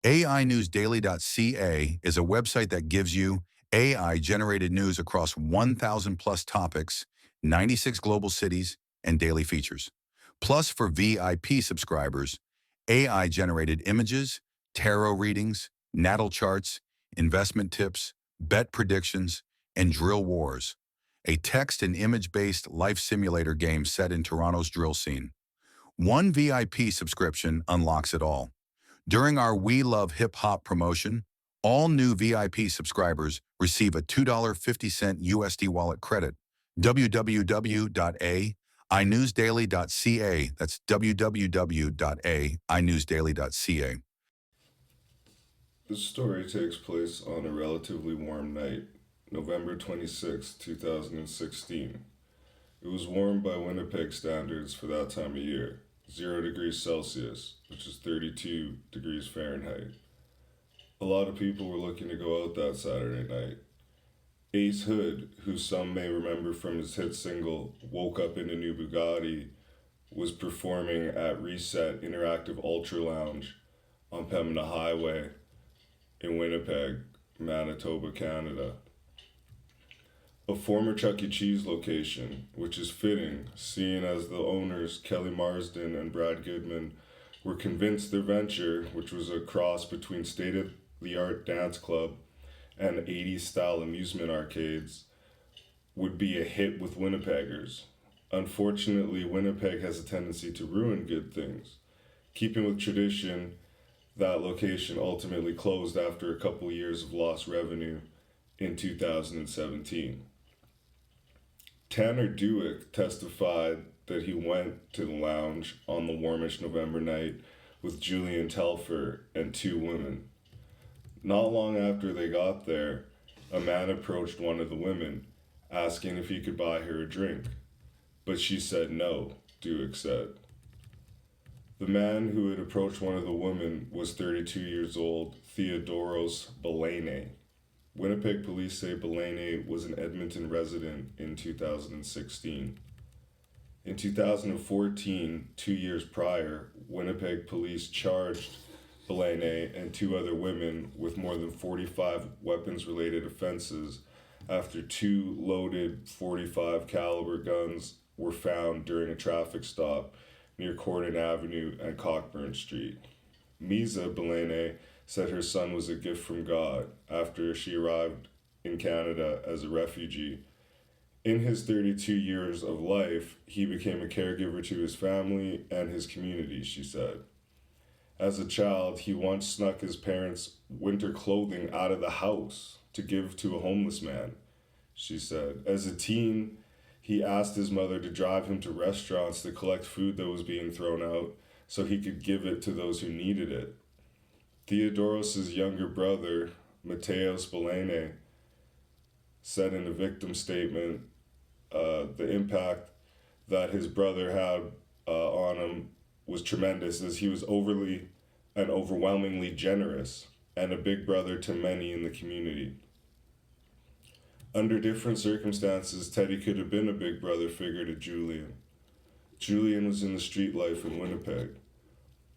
AInewsdaily.ca is a website that gives you AI-generated news across 1,000 plus topics, 96 global cities, and daily features. Plus, for VIP subscribers, AI-generated images, tarot readings, natal charts, investment tips, bet predictions, and drill wars, a text and image-based life simulator game set in Toronto's drill scene. One VIP subscription unlocks it all. During our We Love Hip Hop promotion, all new VIP subscribers receive a $2.50 USD wallet credit. www.ainewsdaily.ca. That's www.ainewsdaily.ca. This story takes place on a relatively warm night, November 26, 2016. It was warm by Winnipeg standards for that time of year, 0 degrees Celsius, which is 32 degrees Fahrenheit. A lot of people were looking to go out that Saturday night. Ace Hood, who some may remember from his hit single Woke Up in a New Bugatti, was performing at Reset Interactive Ultralounge on Pembina Highway in Winnipeg, Manitoba, Canada. A former Chuck E. Cheese location, which is fitting, seeing as the owners, Kelly Marsden and Brad Goodman, were convinced their venture, which was a cross between state-of-the-art dance club and 80s-style amusement arcades, would be a hit with Winnipeggers. Unfortunately, Winnipeg has a tendency to ruin good things. Keeping with tradition, that location ultimately closed after a couple years of lost revenue in 2017. Tanner Dewick testified that he went to the lounge on the warmish November night with Julian Telfer and 2 women. Not long after they got there, a man approached one of the women, asking if he could buy her a drink. But she said no, Dewick said. The man who had approached one of the women was 32 years old, Theodoros Belayneh. Winnipeg police say Belayneh was an Edmonton resident in 2016. In 2014, 2 years prior, Winnipeg police charged Belayneh and 2 other women with more than 45 weapons-related offenses after 2 loaded .45 caliber guns were found during a traffic stop near Corden Avenue and Cockburn Street. Misa Belayneh said her son was a gift from God after she arrived in Canada as a refugee. In his 32 years of life, he became a caregiver to his family and his community, she said. As a child, he once snuck his parents' winter clothing out of the house to give to a homeless man, she said. As a teen, he asked his mother to drive him to restaurants to collect food that was being thrown out so he could give it to those who needed it. Theodoros' younger brother, Mateos Belayneh, said in a victim statement the impact that his brother had on him was tremendous, as he was overly and overwhelmingly generous and a big brother to many in the community. Under different circumstances, Teddy could have been a big brother figure to Julian. Julian was in the street life in Winnipeg,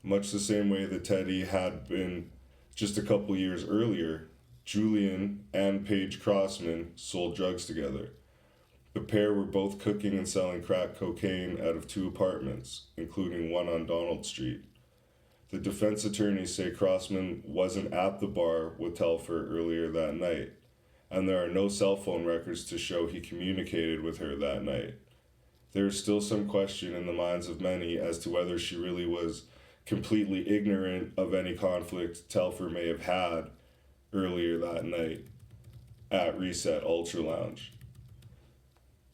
much the same way that Teddy had been just a couple years earlier. Julian and Paige Crossman sold drugs together. The pair were both cooking and selling crack cocaine out of 2 apartments, including one on Donald Street. The defense attorneys say Crossman wasn't at the bar with Telfer earlier that night, and there are no cell phone records to show he communicated with her that night. There is still some question in the minds of many as to whether she really was completely ignorant of any conflict Telfer may have had earlier that night at Reset Ultralounge.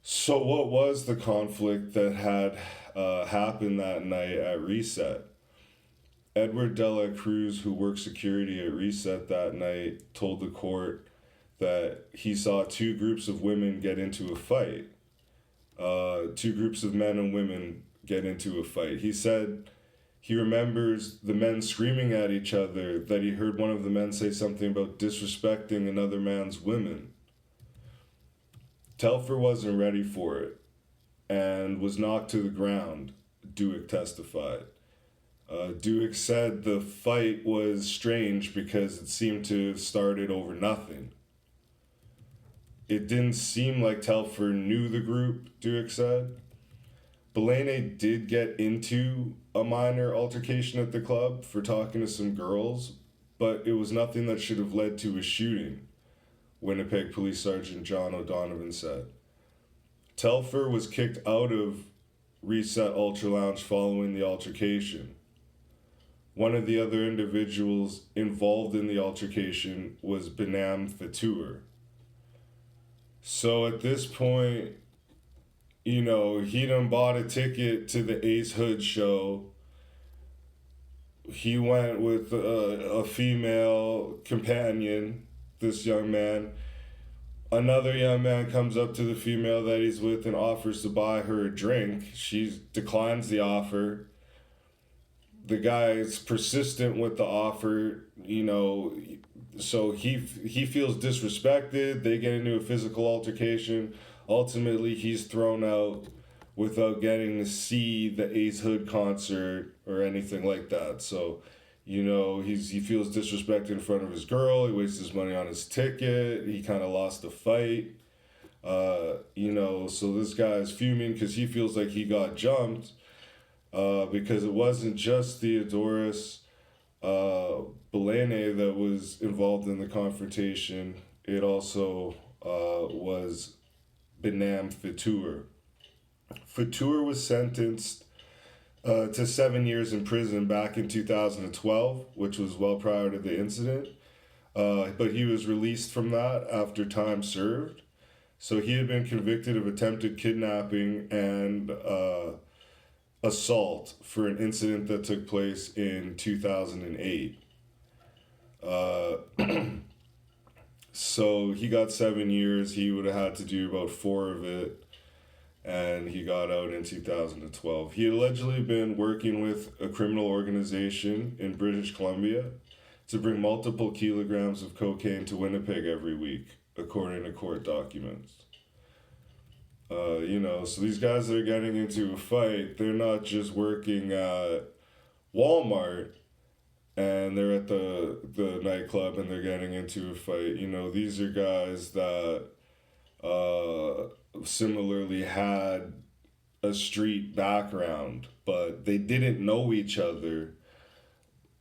So what was the conflict that had happened that night at Reset? Edward Dela Cruz, who worked security at Reset that night, told the court that he saw 2 groups of women get into a fight. 2 groups of men and women get into a fight. He said he remembers the men screaming at each other, that he heard one of the men say something about disrespecting another man's women. Telfer wasn't ready for it and was knocked to the ground, Dewick testified. Duke said the fight was strange because it seemed to have started over nothing. It didn't seem like Telfer knew the group, Duke said. Belayneh did get into a minor altercation at the club for talking to some girls, but it was nothing that should have led to a shooting, Winnipeg Police Sergeant John O'Donovan said. Telfer was kicked out of Reset Ultralounge following the altercation. One of the other individuals involved in the altercation was Belayneh Fatour. So at this point, you know, he done bought a ticket to the Ace Hood show. He went with a female companion, this young man. Another young man comes up to the female that he's with and offers to buy her a drink. She declines the offer. The guy's persistent with the offer, you know, so he feels disrespected. They get into a physical altercation. Ultimately, he's thrown out without getting to see the Ace Hood concert or anything like that. So, you know, he feels disrespected in front of his girl. He wastes his money on his ticket. He kind of lost the fight. You know, so this guy is fuming because he feels like he got jumped. Because it wasn't just Theodoros Belayneh that was involved in the confrontation. It also was Belayneh Fatour. Fatour was sentenced to 7 years in prison back in 2012, which was well prior to the incident. But he was released from that after time served. So he had been convicted of attempted kidnapping and assault for an incident that took place in 2008. So he got 7 years. He would have had to do about 4 of it, and he got out in 2012. He had allegedly been working with a criminal organization in British Columbia to bring multiple kilograms of cocaine to Winnipeg every week, according to court documents. You know, so these guys that are getting into a fight, they're not just working at Walmart and they're at the nightclub and they're getting into a fight. You know, these are guys that similarly had a street background, but they didn't know each other,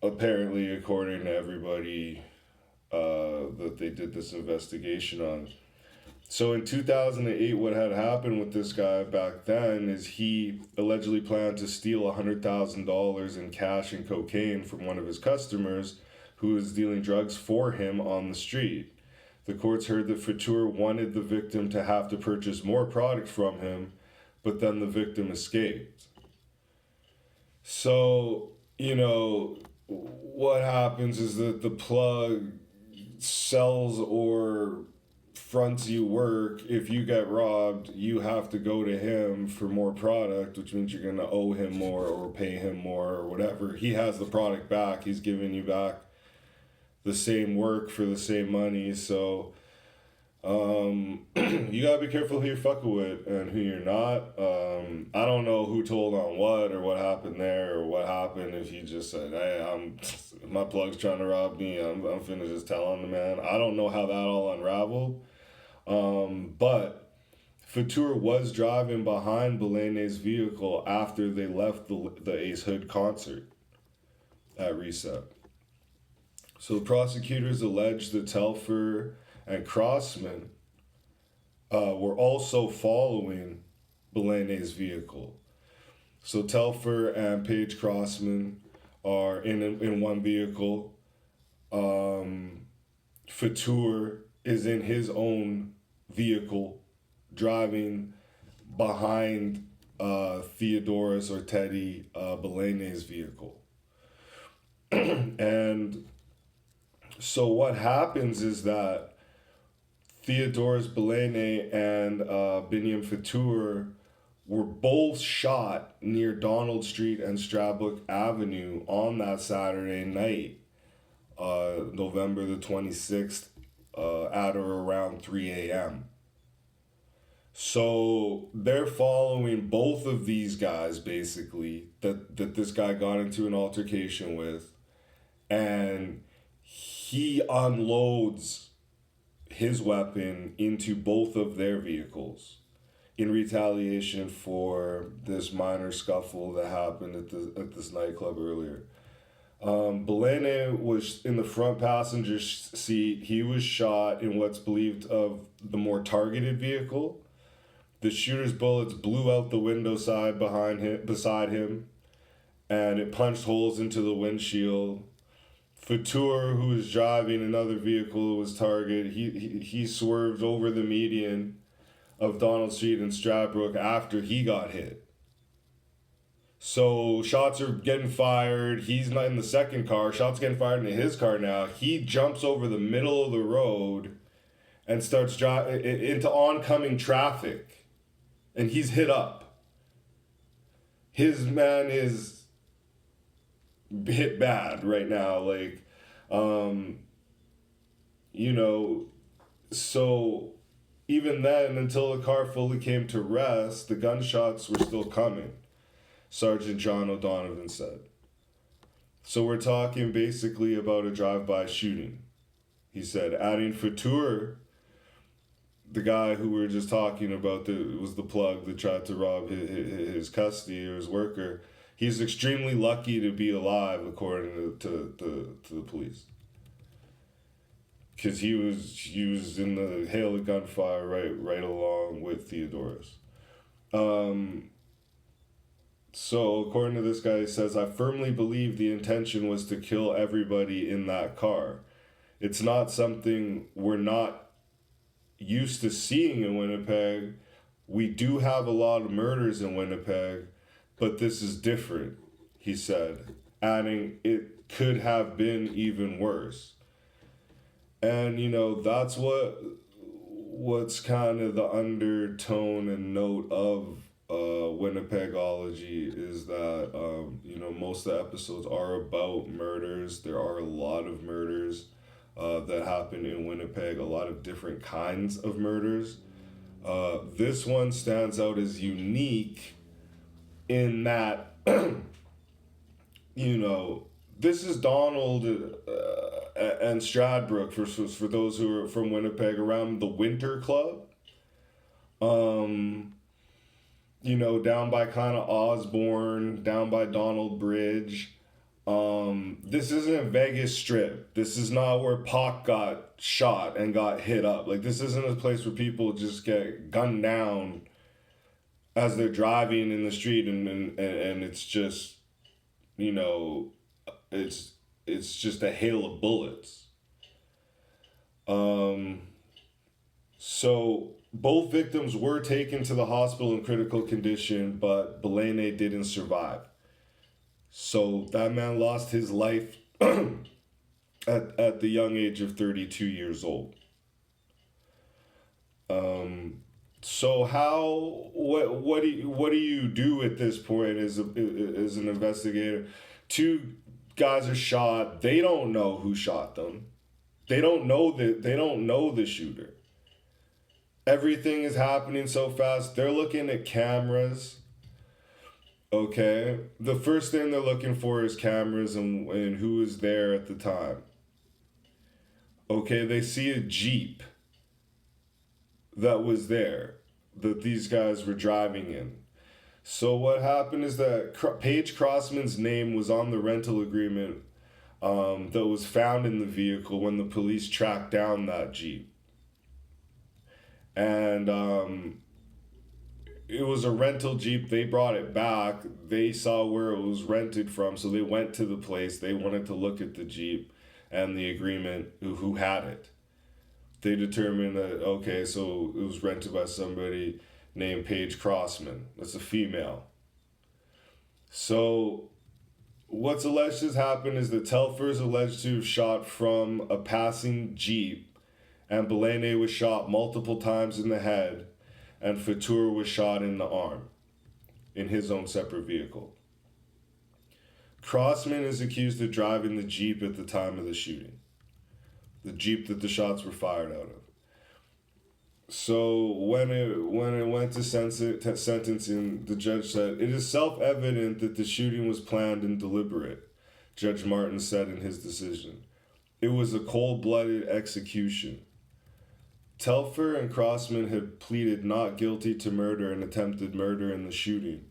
apparently, according to everybody that they did this investigation on. So in 2008, what had happened with this guy back then is he allegedly planned to steal $100,000 in cash and cocaine from one of his customers who was dealing drugs for him on the street. The courts heard that Fatour wanted the victim to have to purchase more product from him, but then the victim escaped. So, you know, what happens is that the plug sells or fronts you work. If you get robbed, you have to go to him for more product, which means you're going to owe him more or pay him more or whatever. He has the product back. He's giving you back the same work for the same money. So you got to be careful who you're fucking with and who you're not. I don't know who told on what or what happened there or what happened if he just said, hey, my plug's trying to rob me. I'm finna just tell on the man. I don't know how that all unraveled. But Fatour was driving behind Belayneh's vehicle after they left the Ace Hood concert at Reset. So the prosecutors alleged that Telfer and Crossman were also following Belayneh's vehicle. So Telfer and Paige Crossman are in one vehicle. Fatour is in his own vehicle driving behind Theodoros or Teddy Belayneh's vehicle. And so what happens is that Theodoros Belayneh and Biniam Fatour were both shot near Donald Street and Strabrook Avenue on that Saturday night, November the 26th, at or around 3 a.m. So they're following both of these guys, basically, that this guy got into an altercation with, and he unloads his weapon into both of their vehicles in retaliation for this minor scuffle that happened at this nightclub earlier. Belayneh was in the front passenger seat. He was shot in what's believed of the more targeted vehicle. The shooter's bullets blew out the window side beside him, and it punched holes into the windshield. Fatur, who was driving another vehicle, was targeted. He swerved over the median of Donald Street and Stradbrook after he got hit. So shots are getting fired. He's not in the second car. Shots getting fired into his car now. He jumps over the middle of the road and starts driving into oncoming traffic. And he's hit up. His man is hit bad right now. Like, so even then, until the car fully came to rest, the gunshots were still coming, Sergeant John O'Donovan said. So we're talking basically about a drive-by shooting, he said, adding Fatur, the guy who we were just talking about, that was the plug that tried to rob his custody or his worker. He's extremely lucky to be alive, according to the police. Because he was in the hail of gunfire right along with Theodoros. So according to this guy, he says, I firmly believe the intention was to kill everybody in that car. It's not something we're not used to seeing in Winnipeg. We do have a lot of murders in Winnipeg, but this is different, he said, adding it could have been even worse. And, that's what's kind of the undertone and note of Winnipegology is that, most of the episodes are about murders. There are a lot of murders that happen in Winnipeg, a lot of different kinds of murders. This one stands out as unique in that, this is Donald and Stradbrook, for those who are from Winnipeg, around the Winter Club. Down by kind of Osborne, down by Donald Bridge. This isn't Vegas Strip. This is not where Pac got shot and got hit up. Like, this isn't a place where people just get gunned down as they're driving in the street and it's just, it's just a hail of bullets. So both victims were taken to the hospital in critical condition, but Belayneh didn't survive. So that man lost his life at the young age of 32 years old. So what do you do at this point as an investigator? Two guys are shot. They don't know who shot them. They don't know the shooter. Everything is happening so fast. They're looking at cameras. Okay. The first thing they're looking for is cameras and who is there at the time. Okay, they see a Jeep that was there, that these guys were driving in. So what happened is that Paige Crossman's name was on the rental agreement that was found in the vehicle when the police tracked down that Jeep. And it was a rental Jeep. They brought it back. They saw where it was rented from, so they went to the place. They wanted to look at the Jeep and the agreement, who had it. They determined that, okay, so it was rented by somebody named Paige Crossman. That's a female. So what's alleged has happened is that Telfer is alleged to have shot from a passing Jeep, and Belayneh was shot multiple times in the head, and Fatur was shot in the arm in his own separate vehicle. Crossman is accused of driving the Jeep at the time of the shooting, the Jeep that the shots were fired out So when it went to sentencing, the judge said, "It is self-evident that the shooting was planned and deliberate," Judge Martin said in his decision. "It was a cold-blooded execution." Telfer and Crossman had pleaded not guilty to murder and attempted murder in the shooting,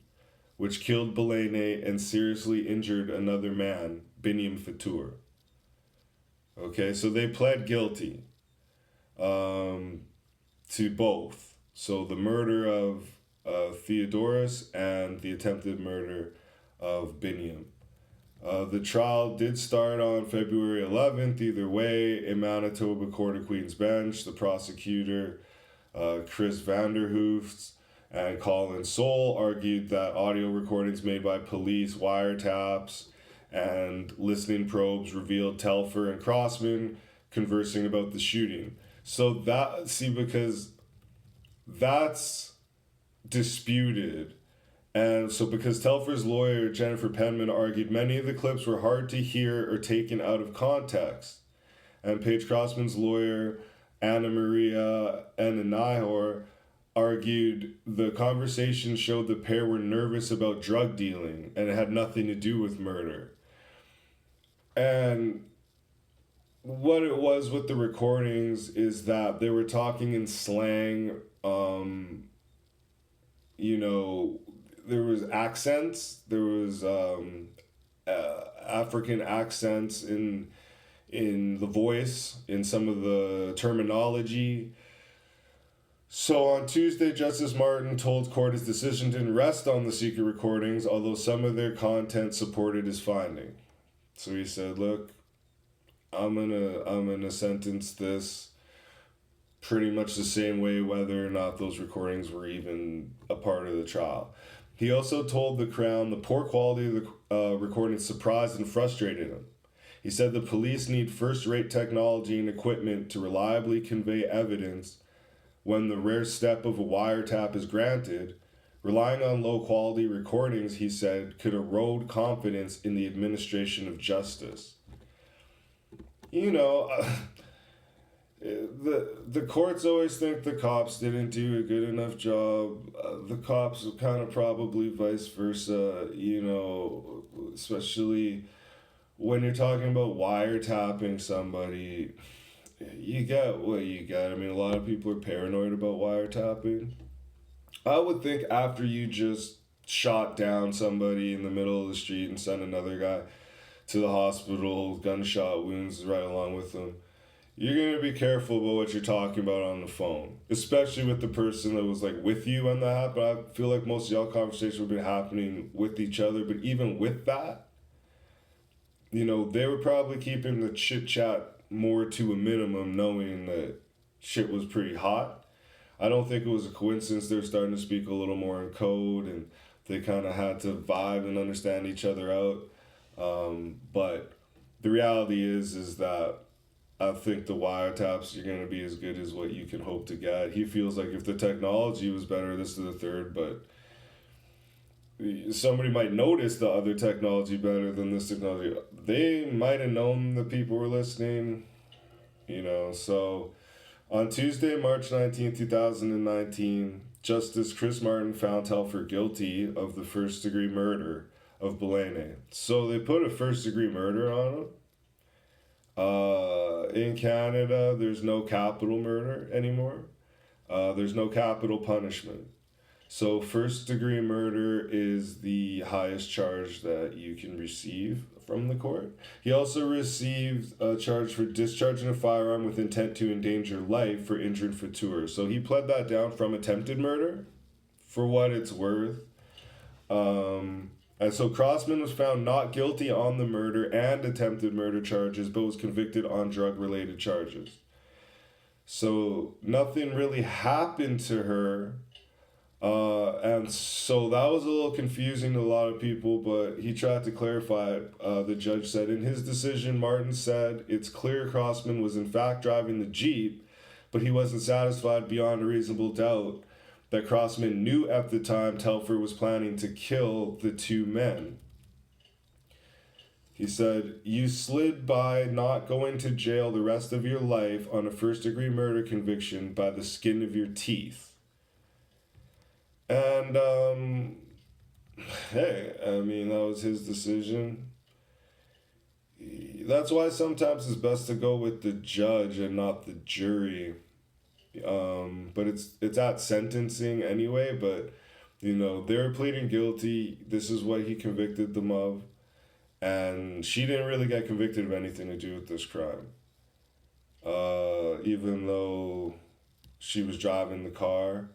which killed Belayneh and seriously injured another man, Binyam Fatur. Okay, so they pled guilty to both. So the murder of Theodoros and the attempted murder of Binyam. The trial did start on February 11th. Either way, in Manitoba Court of Queen's Bench, the prosecutor, Chris Vanderhoofs and Colin Soul, argued that audio recordings made by police, wiretaps, and listening probes revealed Telfer and Crossman conversing about the shooting. So because that's disputed. And so because Telfer's lawyer, Jennifer Penman, argued many of the clips were hard to hear or taken out of context. And Paige Crossman's lawyer, Anna Maria Enanihor, argued the conversation showed the pair were nervous about drug dealing and it had nothing to do with murder. And what it was with the recordings is that they were talking in slang. There was accents. There was African accents in the voice, in some of the terminology. So on Tuesday, Justice Martin told court his decision didn't rest on the secret recordings, although some of their content supported his finding. So he said, "Look, I'm gonna sentence this pretty much the same way, whether or not those recordings were even a part of the trial." He also told the Crown the poor quality of the recording surprised and frustrated him. He said the police need first-rate technology and equipment to reliably convey evidence when the rare step of a wiretap is granted. Relying on low-quality recordings, he said, could erode confidence in the administration of justice. The courts always think the cops didn't do a good enough job. The cops are kind of probably vice versa, especially when you're talking about wiretapping somebody. You get what you get. I mean, a lot of people are paranoid about wiretapping. I would think after you just shot down somebody in the middle of the street and sent another guy to the hospital, gunshot wounds right along with them, you're going to be careful about what you're talking about on the phone, especially with the person that was with you when that happened. I feel like most of y'all conversations would be happening with each other, but even with that, they were probably keeping the chit chat more to a minimum, knowing that shit was pretty hot. I don't think it was a coincidence they're starting to speak a little more in code and they kind of had to vibe and understand each other out. But the reality is that I think the wiretaps are going to be as good as what you can hope to get. He feels like if the technology was better, this is the third, but somebody might notice the other technology better than this technology. They might have known that people were listening, So on Tuesday, March 19th, 2019, Justice Chris Martin found Telfer guilty of the first-degree murder of Belayneh. So they put a first-degree murder on him. In Canada, there's no capital murder anymore. There's no capital punishment. So first-degree murder is the highest charge that you can receive from the court. He also received a charge for discharging a firearm with intent to endanger life for injured Fatur. So he pled that down from attempted murder, for what it's worth. And so Crossman was found not guilty on the murder and attempted murder charges, but was convicted on drug-related charges. So nothing really happened to her. And so that was a little confusing to a lot of people, but he tried to clarify it. The judge said in his decision, Martin said, "It's clear Crossman was in fact driving the Jeep, but he wasn't satisfied beyond a reasonable doubt that Crossman knew at the time Telfer was planning to kill the two men." He said, "You slid by not going to jail the rest of your life on a first-degree murder conviction by the skin of your teeth." And, hey, I mean, that was his decision. That's why sometimes it's best to go with the judge and not the jury. But it's at sentencing anyway, but, you know, they're pleading guilty. This is what he convicted them of. And she didn't really get convicted of anything to do with this crime. Even though she was driving the car,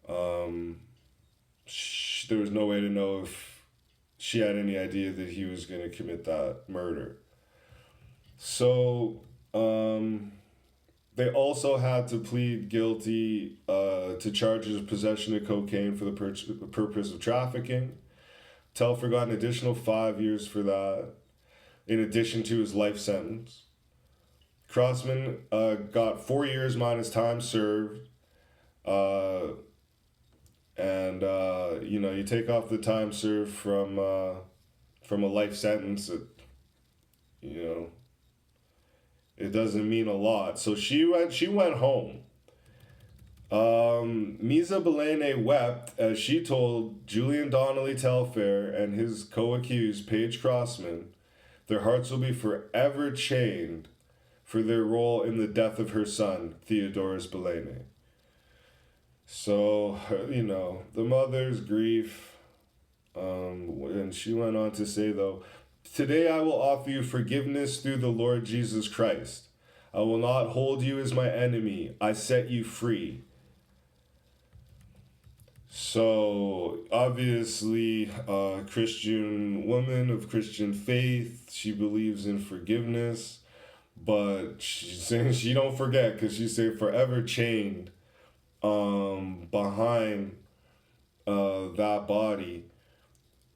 there was no way to know if she had any idea that he was going to commit that murder. So, they also had to plead guilty to charges of possession of cocaine for the purpose of trafficking. Telfer got an additional 5 years for that, in addition to his life sentence. Crossman got 4 years minus time served. You know, you take off the time served from a life sentence, you know, it doesn't mean a lot. So she went home. Misa Belayneh wept as she told Julian Donally Telfer and his co-accused Paige Crossman their hearts will be forever chained for their role in the death of her son, Theodoros Belayneh. So, you know, the mother's grief, and she went on to say, though, "Today I will offer you forgiveness through the Lord Jesus Christ. I will not hold you as my enemy. I set you free." So, obviously, a Christian woman of Christian faith, she believes in forgiveness, but she's saying she don't forget, because she's saying forever chained behind that body.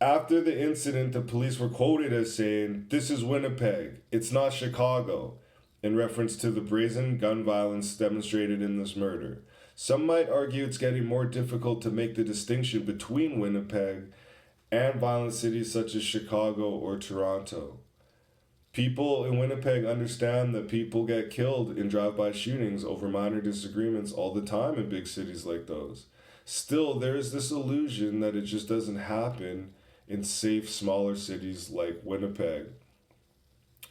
After the incident, the police were quoted as saying, "This is Winnipeg, it's not Chicago," in reference to the brazen gun violence demonstrated in this murder. Some might argue it's getting more difficult to make the distinction between Winnipeg and violent cities such as Chicago or Toronto. People in Winnipeg understand that people get killed in drive-by shootings over minor disagreements all the time in big cities like those. Still, there is this illusion that it just doesn't happen in safe, smaller cities like Winnipeg.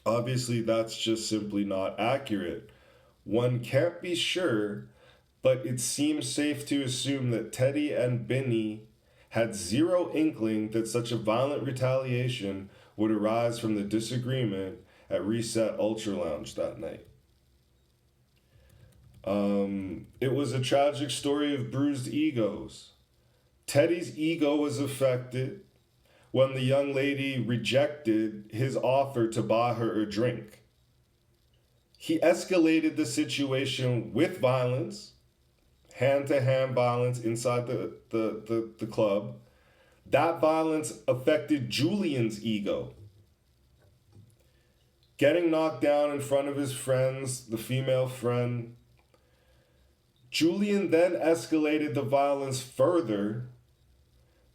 Obviously, that's just simply not accurate. One can't be sure, but it seems safe to assume that Teddy and Benny had zero inkling that such a violent retaliation would arise from the disagreement at Reset Ultralounge that night. It was a tragic story of bruised egos. Teddy's ego was affected when the young lady rejected his offer to buy her a drink. He escalated the situation with violence, hand-to-hand violence inside the club. That violence affected Julian's ego. Getting knocked down in front of his friends, the female friend. Julian then escalated the violence further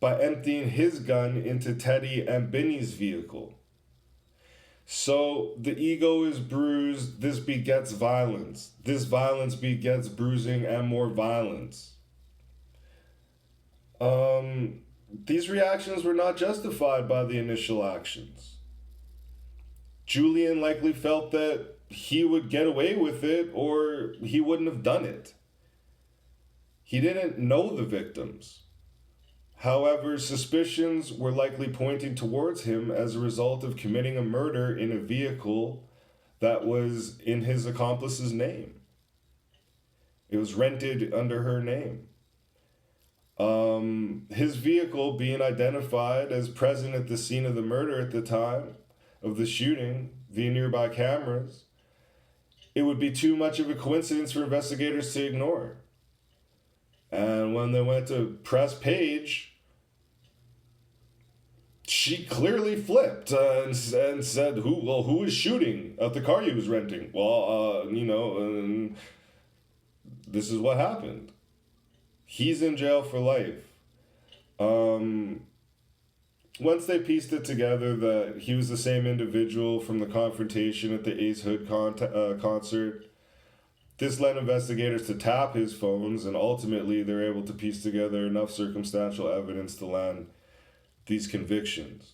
by emptying his gun into Teddy and Benny's vehicle. So the ego is bruised, this begets violence. This violence begets bruising and more violence. These reactions were not justified by the initial actions. Julian likely felt that he would get away with it or he wouldn't have done it. He didn't know the victims. However, suspicions were likely pointing towards him as a result of committing a murder in a vehicle that was in his accomplice's name. It was rented under her name. His vehicle being identified as present at the scene of the murder at the time of the shooting via nearby cameras, it would be too much of a coincidence for investigators to ignore. And when they went to press Paige, she clearly flipped and said, who is shooting at the car he was renting? Well, this is what happened. He's in jail for life. once they pieced it together that he was the same individual from the confrontation at the Ace Hood concert, this led investigators to tap his phones, and ultimately they were able to piece together enough circumstantial evidence to land these convictions.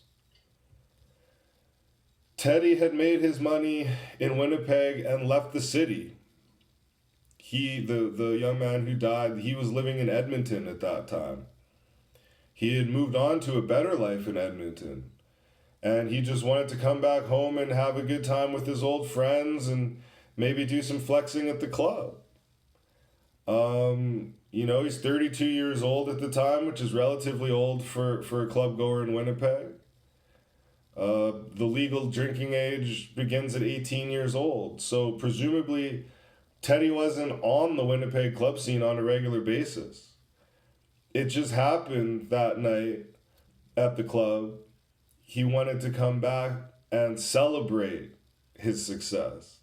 Teddy had made his money in Winnipeg and left the city. The young man who died, he was living in Edmonton at that time. He had moved on to a better life in Edmonton. And he just wanted to come back home and have a good time with his old friends and maybe do some flexing at the club. He's 32 years old at the time, which is relatively old for a club goer in Winnipeg. The legal drinking age begins at 18 years old. So presumably, Teddy wasn't on the Winnipeg club scene on a regular basis. It just happened that night at the club. He wanted to come back and celebrate his success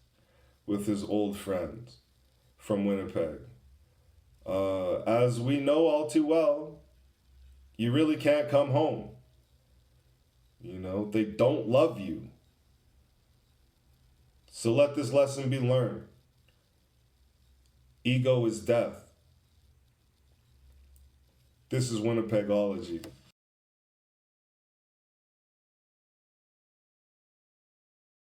with his old friends from Winnipeg. As we know all too well, you really can't come home. They don't love you. So let this lesson be learned. Ego is death. This is Winnipegology.